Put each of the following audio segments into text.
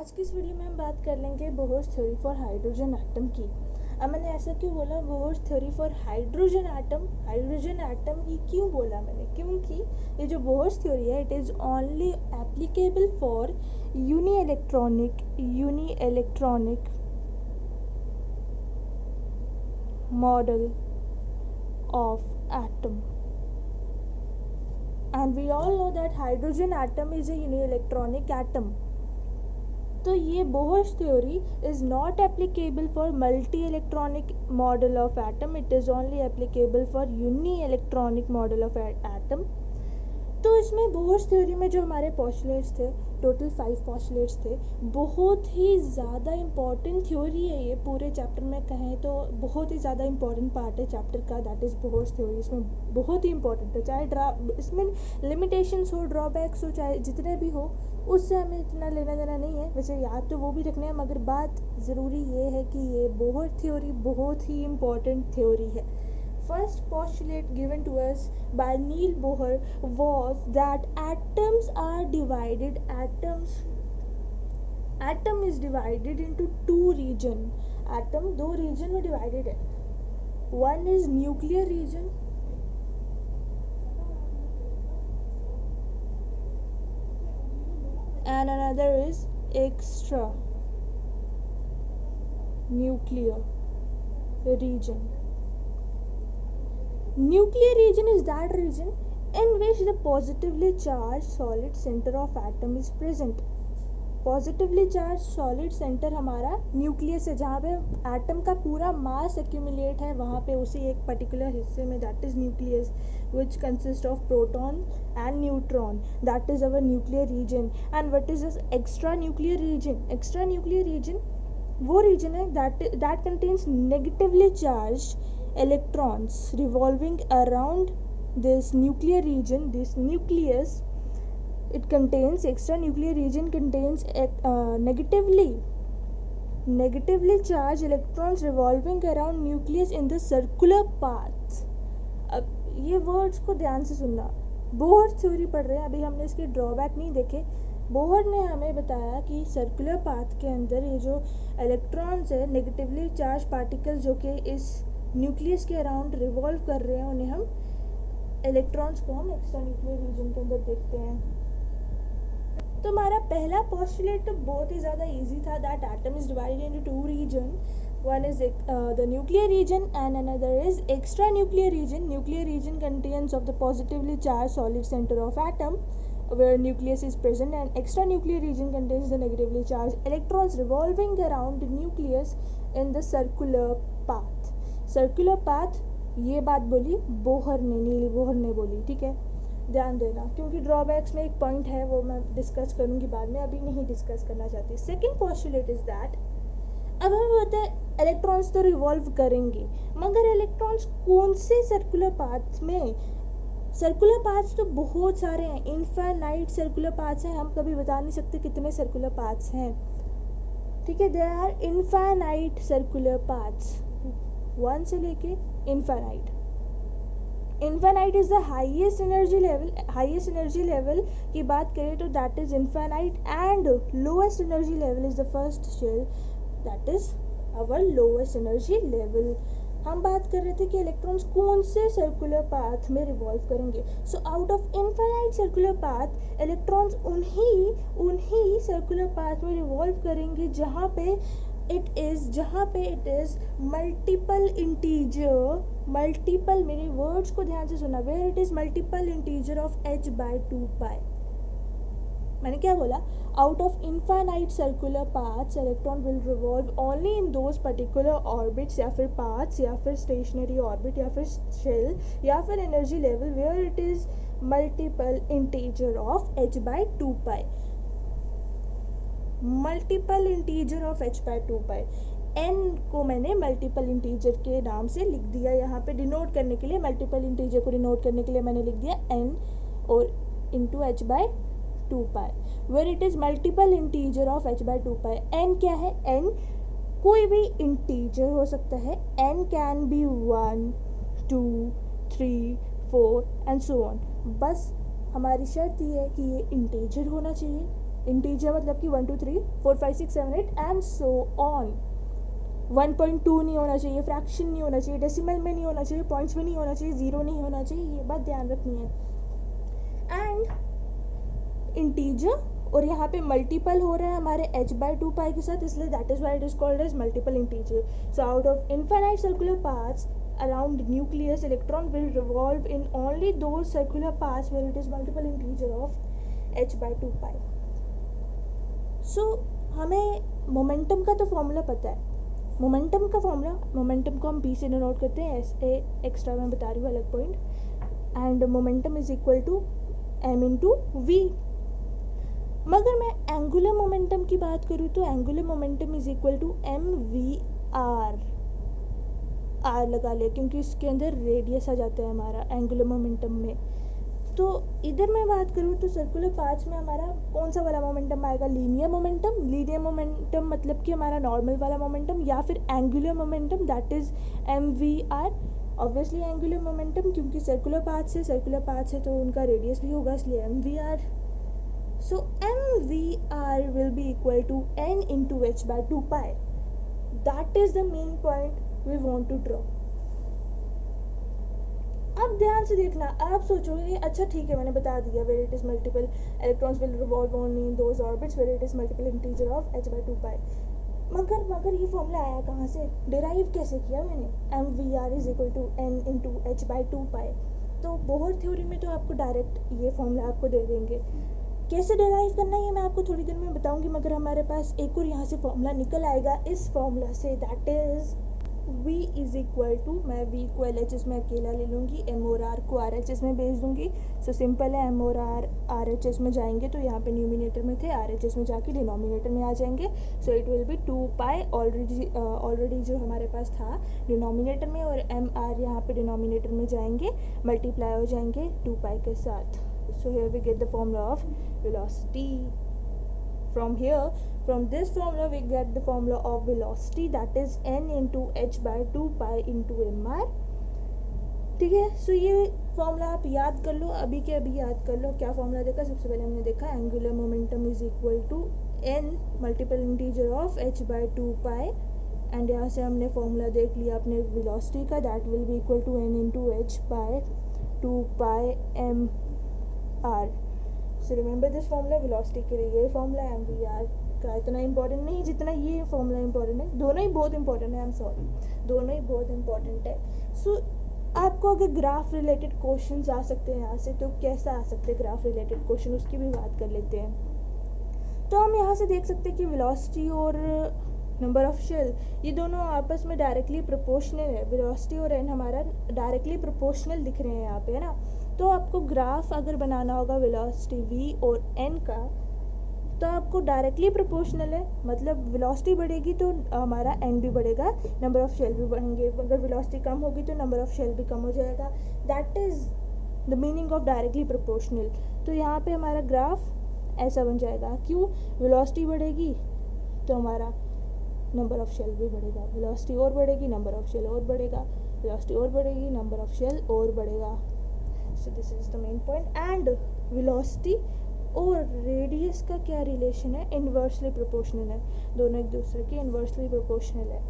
आज की इस वीडियो में हम बात कर लेंगे Bohr's theory for hydrogen atom की। अब मैंने ऐसा क्यों बोला Bohr's theory for hydrogen atom ही क्यों बोला मैंने, क्योंकि ये जो बोहर्स थ्योरी है it is only applicable for uni electronic model of atom, and we all know that hydrogen atom is a unielectronic atom. तो ये Bohr's theory is not applicable for multi electronic model of atom, it is only applicable for uni electronic model of atom. तो इसमें Bohr's theory में जो हमारे postulates थे, total 5 postulates थे, बहुत ही ज़्यादा इम्पॉर्टेंट थ्योरी है ये। पूरे चैप्टर में कहें तो बहुत ही ज़्यादा इम्पॉर्टेंट पार्ट है चैप्टर का, दैट इज़ बोहर्स थ्योरी। इसमें बहुत ही इम्पॉर्टेंट है, चाहे इसमें लिमिटेशंस हो, ड्रॉबैक्स हो, चाहे जितने भी हो, उससे हमें इतना लेना देना नहीं है। वैसे याद तो वो भी रखने हैं, मगर बात ज़रूरी ये है कि ये बोहर थ्योरी बहुत ही इम्पॉर्टेंट थ्योरी है। First postulate given to us by Neil Bohr was that atoms are divided. Atom is divided into two region. Atom दो region में divided है. One is nuclear region and another is extra nuclear region. Nuclear region is that region in which the positively charged solid center of atom is present. Positively charge solid centre हमारा nucleus है, जहाँ पे atom का पूरा मास accumulate है, वहाँ पे उसी एक पर्टिकुलर हिस्से में, that is nucleus, which consist of proton and neutron, that is our nuclear region. And what is this extra nuclear reason? Extra nuclear reason वो रीजन है that contains negatively charged electrons revolving around this nuclear region. This nucleus, it contains, extra nuclear region contains negatively charged electrons revolving around nucleus in the circular path. अब ये words को ध्यान से सुनना, Bohr theory पढ़ रहे हैं, अभी हमने इसके ड्रॉबैक नहीं देखे। बोहर ने हमें बताया कि सर्कुलर पाथ के अंदर ये जो इलेक्ट्रॉन्स है, नेगेटिवली चार्ज पार्टिकल जो कि इस न्यूक्लियस के अराउंड रिवॉल्व कर रहे हैं, उन्हें हम इलेक्ट्रॉन्स को हम एक्स्ट्रा न्यूक्लियर रीजन के अंदर देखते हैं। तो हमारा पहला पोस्टुलेट तो बहुत ही ज़्यादा इजी था, that atom is divided into two region, one is the nuclear region and another is extra nuclear region. Nuclear region contains of the positively charge solid centre of atom where nucleus is present, and extra nuclear region contains the negatively charged electrons revolving around the nucleus in the circular path. Circular path, ये बात बोली Bohr ने, नील Bohr ने बोली, ठीक है, ध्यान देना, क्योंकि ड्रॉबैक्स में एक पॉइंट है वो मैं डिस्कस करूँगी बाद में, अभी नहीं डिस्कस करना चाहती। सेकेंड पॉस्टुलेट इज दैट, अब हमें पता है इलेक्ट्रॉन्स तो रिवॉल्व करेंगे, मगर इलेक्ट्रॉन्स कौन से सर्कुलर पाथ में? सर्कुलर पाथ्स तो बहुत सारे हैं, इनफाइनाइट सर्कुलर पाथ्स हैं, हम कभी बता नहीं सकते कितने सर्कुलर पाथ्स हैं, ठीक है, there are infinite circular paths, 1 से लेके infinite. Infinite is the highest energy level. Highest energy level की बात करें तो that is infinite, and lowest energy level is the first shell, that is our lowest energy level. हम बात कर रहे थे कि इलेक्ट्रॉन्स कौन से सर्कुलर पाथ में रिवॉल्व करेंगे। So out of infinite circular path electrons उन्हीं सर्कुलर पाथ में रिवॉल्व करेंगे जहाँ पे it is multiple integer, multiple, मेरे वर्ड्स को ध्यान से सुना, where it is multiple integer of h/2π। मैंने क्या बोला? Out of infinite circular paths electron will revolve only in those particular orbits, या फिर पाथ्स, या फिर स्टेशनरी ऑर्बिट, या फिर शेल, या फिर energy level where it is multiple integer of h/2π। Multiple integer of h/2π, n को मैंने मल्टीपल इंटीजर के नाम से लिख दिया, यहाँ पे डिनोट करने के लिए, मल्टीपल इंटीजर को डिनोट करने के लिए मैंने लिख दिया n और into h/2π, where it is multiple integer of h/2π। n क्या है? n कोई भी इंटीजर हो सकता है, n can be 1, 2, 3, 4 and so on. बस हमारी शर्त ये है कि ये इंटीजर होना चाहिए, इंटीजर मतलब कि 1 2 3 4 5 6 7 8 एंड सो ऑन। 1.2 नहीं होना चाहिए, फ्रैक्शन नहीं होना चाहिए, डेसिमल में नहीं होना चाहिए, पॉइंट्स में नहीं होना चाहिए, ज़ीरो नहीं होना चाहिए, ये बात ध्यान रखनी है। एंड इंटीजर और यहाँ पे मल्टीपल हो रहा है हमारे h/2 के साथ, इसलिए that is why it is called as multiple integer. So out of infinite circular paths around nucleus, electron will revolve in only those circular paths where it is multiple integer of h/2. So हमें momentum का तो formula पता है। Momentum का formula, momentum को हम p से denote करते हैं, एस ए एक्स्ट्रा मैं बता रही हूँ अलग point. And momentum is equal to m into v. मगर मैं एंगुलर मोमेंटम की बात करूँ तो angular momentum is equal to mv/r। R लगा लिया क्योंकि इसके अंदर रेडियस आ जाता है हमारा एंगुलर मोमेंटम में। तो इधर मैं बात करूँ तो सर्कुलर पाथ्स में हमारा कौन सा वाला मोमेंटम आएगा? Linear momentum. लीनियर मोमेंटम मतलब कि हमारा नॉर्मल वाला मोमेंटम, या फिर angular momentum that is mv/r। Obviously angular momentum क्योंकि सर्कुलर पाथ से तो उनका रेडियस भी होगा, इसलिए mv/r। So mv/r will be equal to n into h/2 that is the main point we want to draw। अब ध्यान से देखना, आप सोचोगे अच्छा ठीक है मैंने बता दिया where it is multiple electrons will revolve only in those orbits where it is multiple integer of h/2। मगर ये फॉर्मूला आया कहाँ से, डिराइव कैसे किया मैंने? mv/r is equal to n into h/2। तो बोहर थ्योरी में तो आपको डायरेक्ट ये फॉर्मूला आपको दे देंगे। कैसे डिराइव करना है ये मैं आपको थोड़ी देर में बताऊंगी, मगर हमारे पास एक और यहाँ से फॉर्मूला निकल आएगा इस फॉर्मूला से, that is v is equal to, मैं v को LHS में अकेला ले लूँगी, m और r को RHS में भेज दूँगी। सो सिंपल है, m और r RHS में जाएंगे तो यहाँ पे न्यूमिनेटर में थे, RHS में जाके डिनोमिनेटर में आ जाएंगे। So it will B 2 already जो हमारे पास था डिनोमिनेटर में, और m r यहाँ पे डिनोमिनेटर में जाएंगे, मल्टीप्लाई हो जाएंगे 2 के साथ। So here we get the formula of velocity. From this formula we get the formula of velocity, that is n into h/2 into mr। ठीक है, सो ये फॉर्मूला आप याद कर लो, अभी के अभी याद कर लो। क्या फॉर्मूला देखा? सबसे पहले हमने देखा angular momentum is equal to n multiple integer of h/2 and यहाँ से हमने फॉर्मूला देख लिया अपने वेलोसिटी का, that will be equal to n into h/2 mr। So remember this formula, velocity के लिए ये फॉर्मूला, mv/r का इतना इंपॉर्टेंट नहीं जितना ये फॉर्मूला इंपॉर्टेंट है। दोनों ही बहुत इंपॉर्टेंट है, आई एम सॉरी, दोनों ही बहुत इंपॉर्टेंट है। सो आपको अगर ग्राफ रिलेटेड क्वेश्चंस आ सकते हैं यहाँ से, तो कैसा आ सकते हैं ग्राफ रिलेटेड क्वेश्चन, उसकी भी बात कर लेते हैं। तो हम यहाँ से देख सकते हैं कि वेलोसिटी और नंबर ऑफ शेल ये दोनों आपस में डायरेक्टली प्रोपोर्शनल है। वेलोसिटी और n हमारा डायरेक्टली प्रोपोर्शनल दिख रहे हैं यहाँ पे, है ना। तो आपको ग्राफ अगर बनाना होगा वेलोसिटी v और n का, तो आपको डायरेक्टली प्रोपोर्शनल है, मतलब वेलोसिटी बढ़ेगी तो हमारा n भी बढ़ेगा, नंबर ऑफ शेल भी बढ़ेंगे। अगर वेलोसिटी कम होगी तो नंबर ऑफ शेल भी कम हो जाएगा। That is the meaning of directly proportional. तो यहाँ पे हमारा ग्राफ ऐसा बन जाएगा, क्यों? वेलोसिटी बढ़ेगी तो हमारा नंबर ऑफ शेल भी बढ़ेगा, वेलोसिटी और बढ़ेगी नंबर ऑफ शेल और बढ़ेगा, वेलोसिटी और बढ़ेगी नंबर ऑफ शेल और बढ़ेगा। So this is the main point. And velocity और रेडियस का क्या रिलेशन है? इन्वर्सली प्रोपोर्शनल है, दोनों एक दूसरे के इन्वर्सली प्रोपोर्शनल है।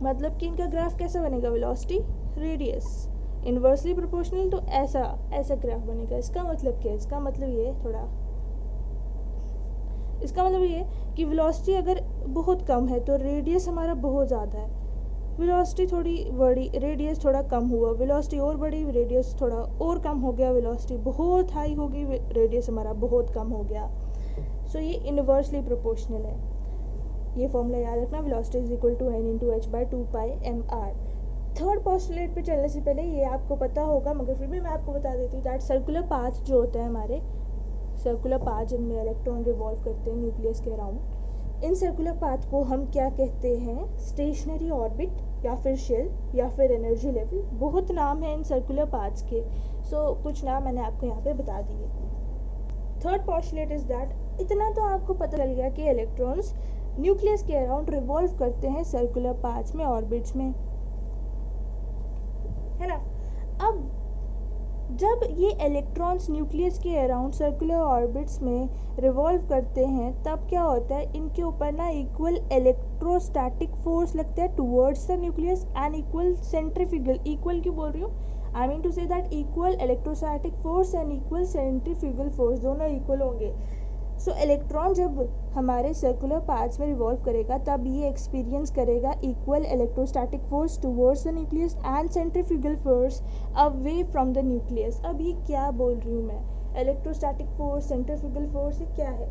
मतलब कि इनका ग्राफ कैसा बनेगा? वेलोसिटी रेडियस इन्वर्सली प्रोपोर्शनल, तो ऐसा ग्राफ बनेगा। इसका मतलब क्या है? इसका मतलब ये कि वेलोसिटी अगर बहुत कम है तो रेडियस हमारा बहुत ज़्यादा है, वेलोसिटी थोड़ी बढ़ी, रेडियस थोड़ा कम हुआ, वेलोसिटी और बढ़ी, रेडियस थोड़ा और कम हो गया, वेलोसिटी बहुत हाई होगी, रेडियस हमारा बहुत कम हो गया। सो ये इन्वर्सली प्रोपोर्शनल है। ये फॉर्मूला याद रखना, velocity is equal to n into h/2 mr। Third postulate पे चलने से पहले ये आपको पता होगा, मगर फिर भी मैं आपको बता देती हूँ, दैट सर्कुलर पाथ जो होता है हमारे, सर्कुलर पाथ जिनमें इलेक्ट्रॉन रिवॉल्व करते हैं न्यूक्लियस के अराउंड, इन सर्कुलर पाथ को हम क्या कहते हैं? स्टेशनरी ऑर्बिट या फिर शेल या फिर एनर्जी लेवल। बहुत नाम है इन सर्कुलर पाथ्स के, सो कुछ नाम मैंने आपको यहाँ पे बता दिए। थर्ड पोस्टुलेट इज दैट, इतना तो आपको पता चल गया कि इलेक्ट्रॉन्स न्यूक्लियस के अराउंड रिवॉल्व करते हैं सर्कुलर पाथ्स में, ऑर्बिट्स में, है ना। अब जब ये इलेक्ट्रॉन्स न्यूक्लियस के अराउंड सर्कुलर ऑर्बिट्स में रिवॉल्व करते हैं तब क्या होता है, इनके ऊपर ना इक्वल इलेक्ट्रोस्टैटिक फोर्स लगता है towards the nucleus and equal centrifugal, equal क्यों बोल रही हूँ, I mean to say that equal electrostatic force and equal centrifugal force दोनों इक्वल होंगे। सो इलेक्ट्रॉन जब हमारे सर्कुलर पाथ्स में रिवॉल्व करेगा तब ये एक्सपीरियंस करेगा equal electrostatic force towards the nucleus and centrifugal force away from the nucleus. अब ये क्या बोल रही हूँ मैं, इलेक्ट्रोस्टैटिक फोर्स, सेंट्रीफ्यूगल फोर्स, ये क्या है?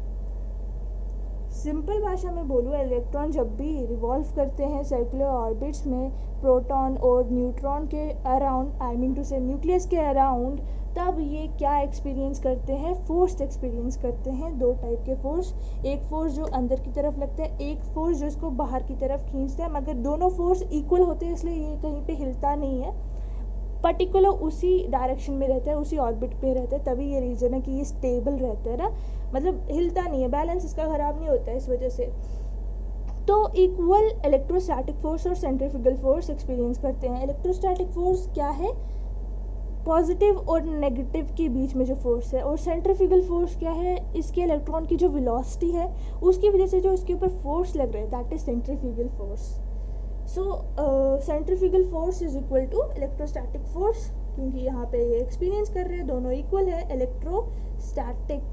सिंपल भाषा में बोलूँ, इलेक्ट्रॉन जब भी रिवॉल्व करते हैं सर्कुलर ऑर्बिट्स में प्रोटॉन और न्यूट्रॉन के अराउंड, आई मीन टू से न्यूक्लियस के अराउंड, तब ये क्या एक्सपीरियंस करते हैं, फोर्स एक्सपीरियंस करते हैं। दो टाइप के फोर्स, एक फोर्स जो अंदर की तरफ लगता है, एक फोर्स जो इसको बाहर की तरफ खींचता है, मगर दोनों फोर्स इक्वल होते हैं इसलिए ये कहीं पे हिलता नहीं है, पर्टिकुलर उसी डायरेक्शन में रहता है, उसी ऑर्बिट पे रहता है, तभी ये रीज़न है कि ये स्टेबल रहता है ना, मतलब हिलता नहीं है, बैलेंस इसका ख़राब नहीं होता है इस वजह से। तो इक्वल इलेक्ट्रोस्टैटिक फोर्स और सेंट्रीफ्यूगल फोर्स एक्सपीरियंस करते हैं। इलेक्ट्रोस्टैटिक फोर्स क्या है, पॉजिटिव और नेगेटिव के बीच में जो फोर्स है, और सेंट्रीफ्यूगल फोर्स क्या है, इसके इलेक्ट्रॉन की जो वेलोसिटी है उसकी वजह से जो इसके ऊपर फोर्स लग रहा है, that is centrifugal force. So centrifugal force is equal to electrostatic force, क्योंकि यहाँ पे ये एक्सपीरियंस कर रहे हैं, दोनों इक्वल है। Electrostatic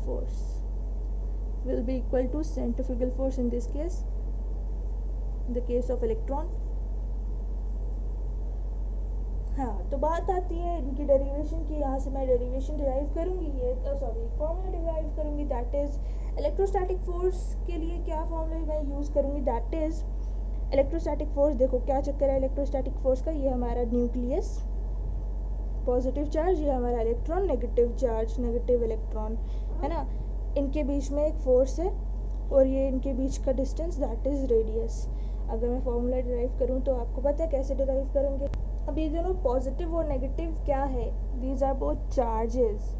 force will be equal to centrifugal force in this case, in the case of electron। हाँ, तो बात आती है इनकी डेरिवेशन की। यहाँ से मैं डेरिवेशन डिराइव करूँगी, ये सॉरी फॉर्मूला डिराइव करूँगी, दैट इज इलेक्ट्रोस्टैटिक फोर्स के लिए क्या फॉर्मूला मैं यूज़ करूँगी, दैट इज इलेक्ट्रोस्टैटिक फोर्स। देखो क्या चक्कर है इलेक्ट्रोस्टैटिक फोर्स का, ये हमारा न्यूक्लियस पॉजिटिव चार्ज, ये हमारा electron negative charge, negative electron है ना, इनके बीच में एक फोर्स है और ये इनके बीच का डिस्टेंस दैट इज़ रेडियस। अगर मैं फॉर्मूला डिराइव करूँ तो आपको पता है कैसे डिराइव करेंगे। अब ये दोनों पॉजिटिव और नेगेटिव क्या है, these are both charges,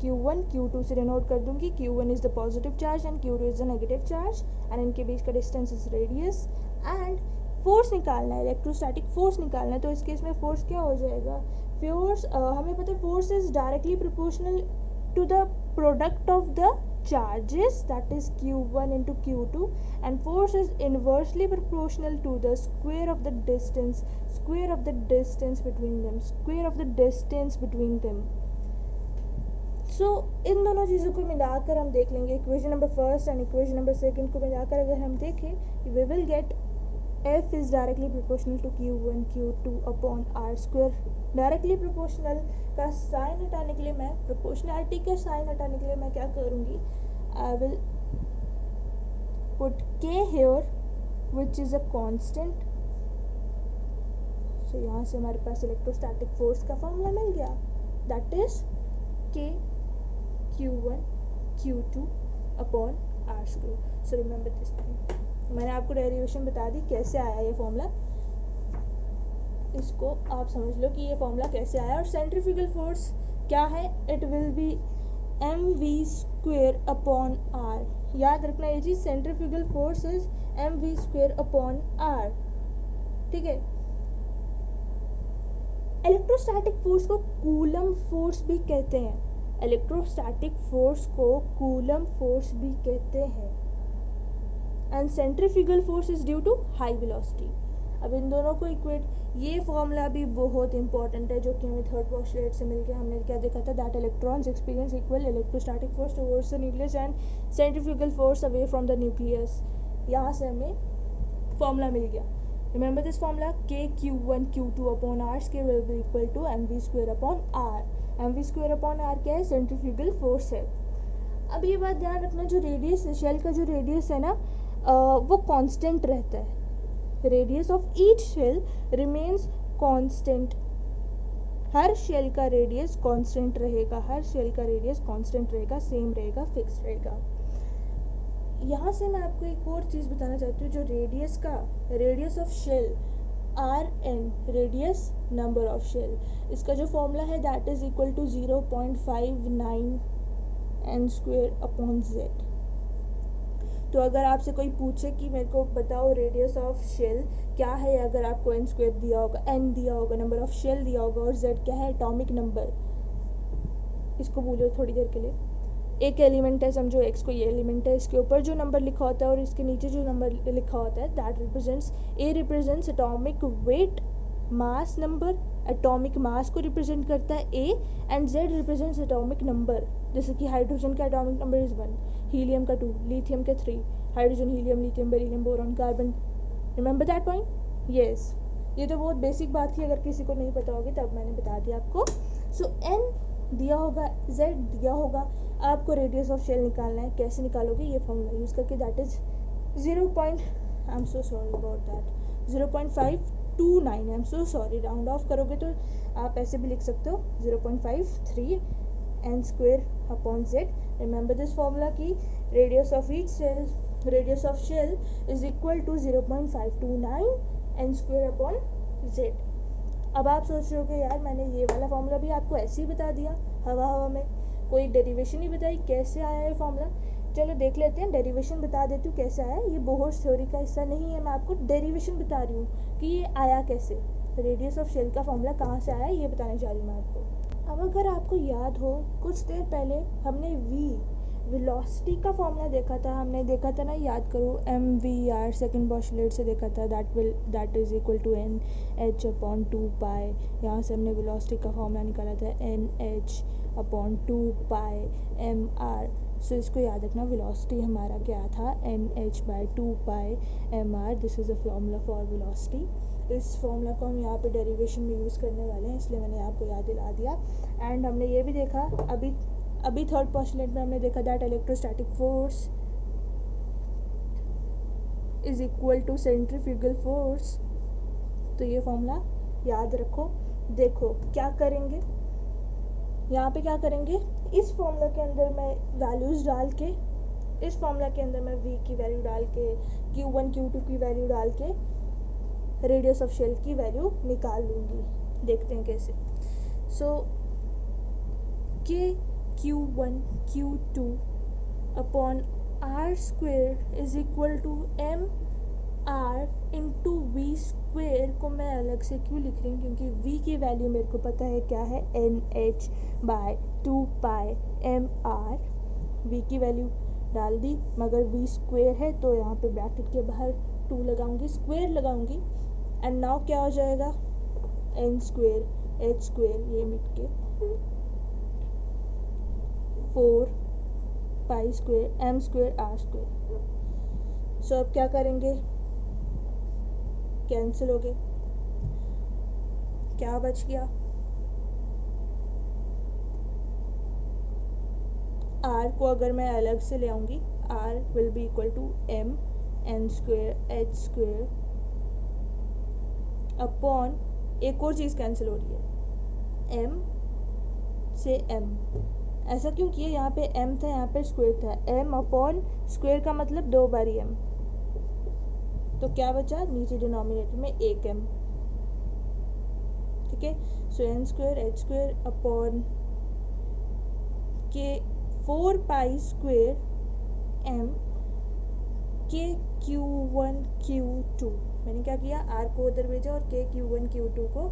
Q1 Q2 से डिनोट कर दूंगी, Q1 is the positive charge and Q2 is the negative charge, and इनके बीच का distance is radius. And force निकालना है, इलेक्ट्रोस्टैटिक फोर्स निकालना है, तो इस केस में फोर्स क्या हो जाएगा, फोर्स हमें पता है force is directly proportional to the product of the charges, that is Q1 into Q2, and force is inversely proportional to the square of the distance, square of the distance between them, square of the distance between them। so इन दोनों चीज़ों को मिलाकर हम देख लेंगे, equation number first and equation number second को मिलाकर अगर हम देखें, we will get F is directly proportional to Q1 Q2 upon R square। Directly proportional का साइन हटाने के लिए मैं, प्रोपोर्शनैलिटी का साइन हटाने के लिए मैं क्या करूँगी, I will put K here which is a constant। सो यहाँ से हमारे पास इलेक्ट्रोस्टैटिक फोर्स का फॉर्मूला मिल गया, that is K Q1 Q2 upon R square। So remember this point. मैंने आपको डेरिवेशन बता दी कैसे आया ये फॉर्मूला, इसको आप समझ लो कि ये फॉर्मूला कैसे आया। और सेंट्रीफ्यूगल फोर्स क्या है, it will be mv square upon r। याद रखना ये चीज़, centrifugal force is mv square upon r, ठीक है। इलेक्ट्रोस्टैटिक फोर्स को कूलम फोर्स भी कहते हैं, इलेक्ट्रोस्टैटिक फोर्स को कूलम फोर्स भी कहते हैं। And centrifugal force is due to high velocity. अब इन दोनों को इक्वेट, ये फॉर्मूला भी बहुत इंपॉर्टेंट है जो कि हमें थर्ड पोस्टुलेट से मिलकर हमने क्या देखा था, that electrons experience equal electrostatic force towards the nucleus and centrifugal force away from the nucleus. यहाँ से हमें फॉर्मूला मिल गया। Remember this formula, K Q1 Q2 upon R square will be equal to mv square upon R। mv square upon R क्या है, centrifugal force है। अब ये बात ध्यान रखना, जो रेडियस, शेल का जो रेडियस है ना, वो कांस्टेंट रहता है, radius of each shell remains constant. हर शेल का रेडियस कांस्टेंट रहेगा, हर शेल का रेडियस कांस्टेंट रहेगा, सेम रहेगा, फिक्स रहेगा। यहाँ से मैं आपको एक और चीज़ बताना चाहती हूँ, जो रेडियस का, radius of shell Rn, radius number of shell, इसका जो फॉर्मूला है that is equal to 0.59 n square upon z। तो अगर आपसे कोई पूछे कि मेरे को बताओ रेडियस ऑफ शेल क्या है, अगर आपको n स्क्वायर दिया होगा, n दिया होगा, नंबर ऑफ शेल दिया होगा और z क्या है एटॉमिक नंबर, इसको भूलो थोड़ी देर के लिए। एक एलिमेंट है, समझो x को ये एलिमेंट है, इसके ऊपर जो नंबर लिखा होता है और इसके नीचे जो नंबर लिखा होता है that represents, a represents atomic weight mass number, atomic mass को रिप्रेजेंट करता है a, and z represents atomic number, जैसे कि हाइड्रोजन का एटॉमिक नंबर इज 1, हीलियम का 2, लिथियम का 3, hydrogen helium lithium beryllium boron carbon, remember that point? Yes, ये तो बहुत बेसिक बात थी, अगर किसी को नहीं पता होगी तब मैंने बता दिया आपको। सो n दिया होगा, z दिया होगा, आपको रेडियस ऑफ शेल निकालना है, कैसे निकालोगे? ये फॉर्मूला यूज़ करके, that is 0.529, I am so sorry, round of करोगे तो आप ऐसे भी लिख सकते हो 0.53 n square upon z। Remember this formula की radius of each shell, radius of shell is equal to 0.529 n square upon z। अब आप सोच रहे हो कि यार मैंने ये वाला फॉर्मूला भी आपको ऐसे ही बता दिया हवा हवा में, कोई डेरिवेशन नहीं बताई, कैसे आया ये फॉर्मूला? चलो देख लेते हैं, डेरिवेशन बता देती हूँ कैसे आया। ये बोहर्स थ्योरी का हिस्सा नहीं है, मैं आपको डेरिवेशन बता रही हूँ कि ये आया कैसे, रेडियस ऑफ शेल का फॉर्मूला कहाँ से आया ये बताने जा रही हूँ मैं आपको। अब अगर आपको याद हो, कुछ देर पहले हमने वेलोसिटी का फॉर्मूला देखा था, हमने देखा था ना, याद करो, mv/r सेकंड पोस्टुलेट से देखा था, that is equal to nh upon 2 pi. यहाँ से हमने वेलोसिटी का फॉर्मूला निकाला था nh अपॉन 2 पाई mr। सो इसको याद रखना, वेलोसिटी हमारा क्या था, nh/2 pi mr, this is a formula for velocity. इस फॉर्मूला को हम यहाँ पे डेरिवेशन में यूज़ करने वाले हैं, इसलिए मैंने आपको याद दिला दिया। एंड हमने ये भी देखा अभी थर्ड पोस्टुलेट में हमने देखा that electrostatic force is equal to centrifugal force. तो ये फॉर्मूला याद रखो। देखो क्या करेंगे, यहाँ पे क्या करेंगे, इस फॉर्मूला के अंदर मैं वैल्यूज़ डाल के, इस फॉर्मूला के अंदर मैं v की वैल्यू डाल के, q1 q2 की वैल्यू डाल के रेडियस ऑफ शेल की वैल्यू निकाल लूँगी। देखते हैं कैसे। So q1 q2 upon r square is equal to m r into v square को मैं अलग से क्यों लिख रही हूँ, क्योंकि v की वैल्यू मेरे को पता है क्या है, nh/2 पाई mr। v की वैल्यू डाल दी, मगर v स्क्वेयर है तो यहाँ पे ब्रैकेट के बाहर 2 लगाऊंगी, स्क्वेयर लगाऊंगी, एंड नाउ क्या हो जाएगा, n स्क्वेयर h स्क्वेयर ये मिट के 4 pi square m square r square. So अब क्या करेंगे, कैंसिल हो गए, क्या बच गया, r को अगर मैं अलग से ले आऊँगी, r will be equal to m n square h square upon, एक और चीज़ कैंसिल हो रही है, m से m। ऐसा क्यों किया, यहाँ पे m था, यहाँ पे स्क्वेयर था, m अपॉन स्क्वेयर का मतलब 2 बारी m, तो क्या बचा, नीचे डिनोमिनेटर में 1m। ठीक है, सो n square h square upon के 4 पाई स्क्वेयर m के q1 q2। मैंने क्या किया, r को उधर भेजा और के q1 q2 को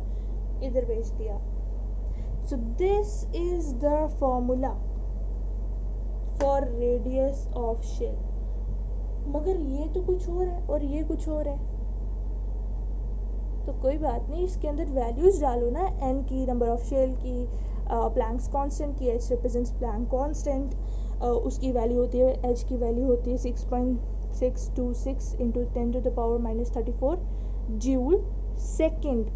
इधर भेज दिया। So this is the formula for radius of shell। मगर ये तो कुछ और है और ये कुछ और है, तो कोई बात नहीं, इसके अंदर वैल्यूज डालो ना, n की, नंबर ऑफ शेल की, प्लैंक्स कांस्टेंट की, h रिप्रेजेंट्स प्लैंक कांस्टेंट, उसकी वैल्यू होती है, h की वैल्यू होती है 6.626 इंटू 10⁻⁻34 जूल सेकेंड,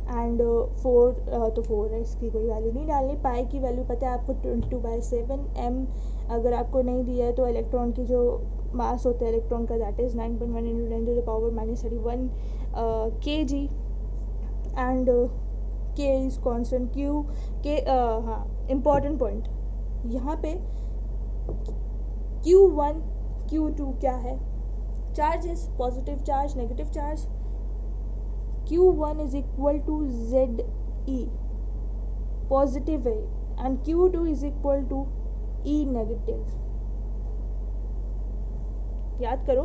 एंड 4 तो 4 है, इसकी कोई वैल्यू नहीं डालनी। पाई की वैल्यू पता है आपको 22/7 m। अगर आपको नहीं दिया है तो इलेक्ट्रॉन की जो मास होता है इलेक्ट्रॉन का, that is 9.1 into 10⁻31 kg, and k is constant, q के हाँ इम्पॉर्टेंट पॉइंट यहाँ पे, q1 q2 क्या है, charges, positive charge, negative charge. q1 is equal to ZE positive है, and q2 is equal to E negative. याद करो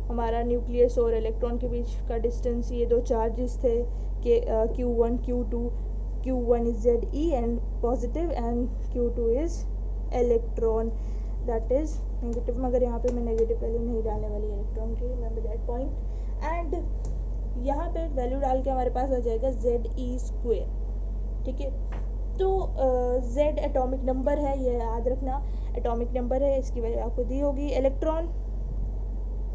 हमारा न्यूक्लियस और इलेक्ट्रॉन के बीच का डिस्टेंस, ये दो चार्जेस थे कि Q1 Q2, Q1 is ZE and positive and Q2 is electron that is negative, मगर यहाँ पे मैं नेगेटिव वैल्यू नहीं डालने वाली इलेक्ट्रॉन की, रिमेंबर दैट पॉइंट। एंड यहाँ पे वैल्यू डाल के हमारे पास आ जाएगा ZE², ठीक है। तो Z एटॉमिक नंबर है, ये याद रखना, एटॉमिक नंबर है, इसकी वैल्यू आपको दी होगी। Electron,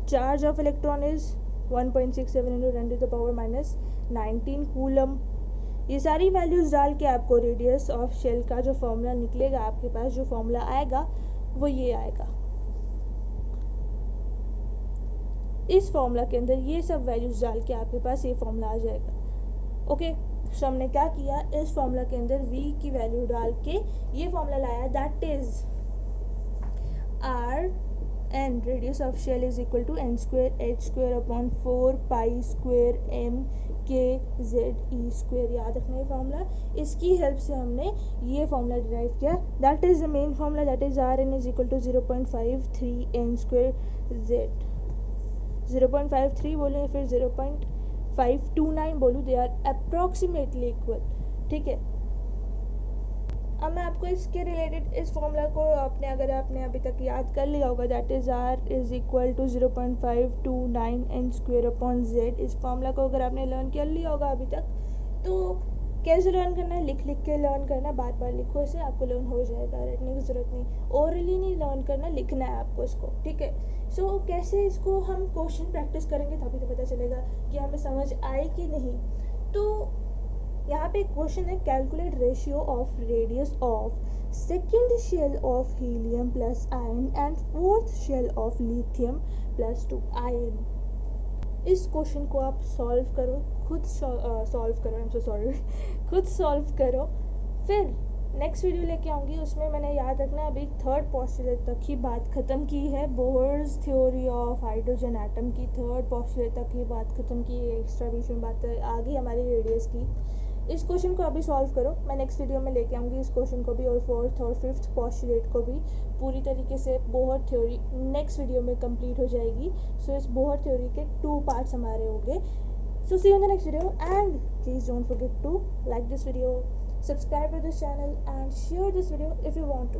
charge of electron is 1.67 into 10⁻⁻19 coulomb. ये सारी वैल्यूज़ डाल के आपको रेडियस ऑफ शेल का जो फॉर्मूला निकलेगा, आपके पास जो फॉर्मूला आएगा वो ये आएगा। इस फॉर्मूला के अंदर ये सब वैल्यूज़ डाल के आपके पास ये फॉर्मूला आ जाएगा। ओके, तो हमने क्या किया, इस फॉर्मूला के अंदर V की वैल्यू डाल के ये फॉर्मूला लाया, that is R n radius of shell is equal to n square h square upon 4 pi square m k z e square। याद रखना ये फार्मूला, इसकी हेल्प से हमने ये फार्मूला डिराइव किया, that is the main formula, that is R n is equal to 0.53 n square z। 0.53 बोलूँ या फिर 0.529 बोलूँ, दे आर अप्रॉक्सीमेटली इक्वल, ठीक है। अब मैं आपको इसके रिलेटेड इस फॉर्मूला को अगर आपने अभी तक याद कर लिया होगा, that is R is equal to 0.529 n square upon z। इस फॉर्मूला को अगर आपने लर्न कर लिया होगा अभी तक, तो कैसे लर्न करना है, लिख लिख के लर्न करना, बार बार लिखो इसे, आपको लर्न हो जाएगा, रटने की ज़रूरत नहीं, ओरली नहीं लर्न करना, लिखना है आपको इसको, ठीक है। सो कैसे इसको हम क्वेश्चन प्रैक्टिस करेंगे तभी तो पता चलेगा कि हमें समझ आए कि नहीं। तो यहाँ पे एक क्वेश्चन है, calculate ratio of radius of second shell of helium plus ion and fourth shell of lithium plus 2 ion. इस क्वेश्चन को आप सॉल्व करो, खुद सॉल्व करो, आई एम सो सॉरी, खुद सॉल्व करो। फिर नेक्स्ट वीडियो लेके आऊँगी, उसमें मैंने याद रखना है अभी थर्ड पोस्टुलेट तक ही बात ख़त्म की है, Bohr's theory of hydrogen atom की थर्ड पोस्टुलेट तक ही बात ख़त्म की, एक्स्ट्रा बीच में बात आ गई हमारी रेडियस की। इस क्वेश्चन को अभी सॉल्व करो, मैं नेक्स्ट वीडियो में लेके आऊँगी इस क्वेश्चन को भी, और फोर्थ और फिफ्थ पोस्टुलेट को भी पूरी तरीके से। बोहर थ्योरी नेक्स्ट वीडियो में कंप्लीट हो जाएगी। सो इस बोहर थ्योरी के 2 पार्ट्स हमारे होंगे। So see you in the next video and please don't forget to like this video, subscribe to this channel and share this video if you want to.